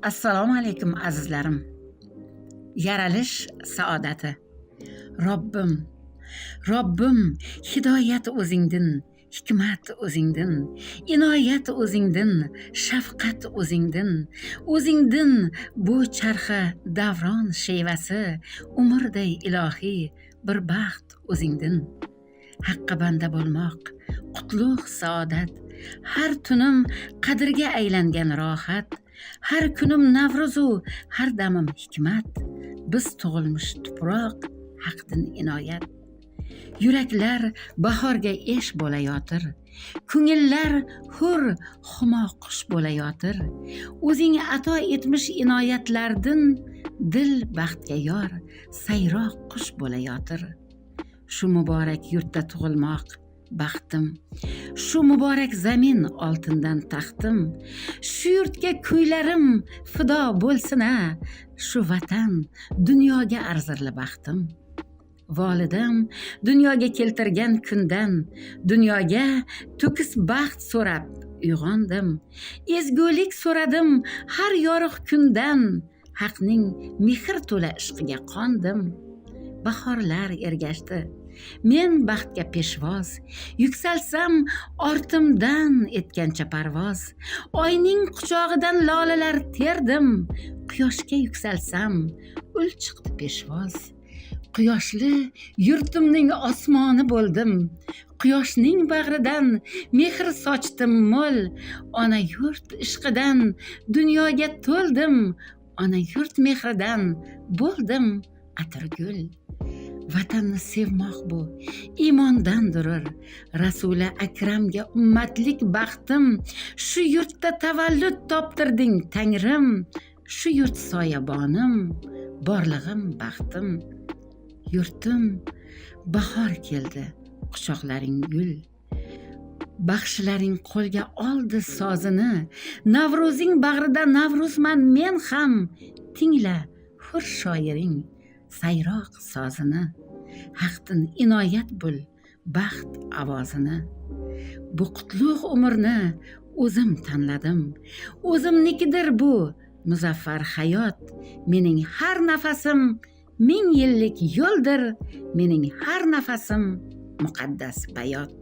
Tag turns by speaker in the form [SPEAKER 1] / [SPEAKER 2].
[SPEAKER 1] Assalomu alaykum azizlarim. Yaralish saodati. Robbim, hidoyat o'zingdan, hikmat o'zingdan, inoyat o'zingdan, shafqat o'zingdan bu charxa davron shevasi, umrday ilohiy bir baxt o'zingdan. Haqqa banda bo'lmoq, qutlug' saodat, har tunim qadrga aylangan rohat, har kunim Navro'zu, har damim hikmat, biz tug'ilmish tuproq, haqdan inoyat. Yuraklar bahorga esh bo'layotir, ko'ngillar hur humo qush bo'layotir. O'zing ato etmish inoyatlardan dil baxtga yor, sayroq qush bo'layotir. Shu muborak yurtda tug'ilmoq baxtim, shu muborak zamin oltindan taxtim, shu yurtga kuylarim fido bo'lsin-a, shu vatan dunyoga arzirli baxtim. Volidam dunyoga keltirgan kundan, dunyoga to'kis baxt so'rab uyg'ondim. Ezgulik so'radim har yorug' kundan, haqning mehr to'la ishqiga qondim. Bahorlar ergashdi, men baxtga peshvoz, yuksalsam ortimdan etgancha parvoz. Oyning quchog'idan lolalar terdim, quyoshga yuksalsam ul chiqdi peshvoz. Quyoshli yurtimning osmoni bo'ldim, quyoshning bag'ridan mehr sochdim mo'l. Ona yurt ishqidan dunyoga to'ldim, ona yurt mehridan bo'ldim atirgul. Vatanni sevmoq bu iymondan durur, Rasuli akramga ummatlik baxtim. Shu yurtda tavallud toptirding Tangrim, shu yurt soyabonim, borlig'im baxtim. Yurtim bahor keldi, quchoqlaring gul, baxshilaring qo'lga oldi sozini. Navruzing bag'rida Navruzman men ham, tingla hur shoiring sayroq sozini. Haqdan inoyat bul baxt ovozini. Bu qutlug' umrni o'zim tanladim, o'zimnikidir bu muzaffar hayot. Mening har nafasim 1000 yillik yo'ldir, mening har nafasim muqaddas bayot.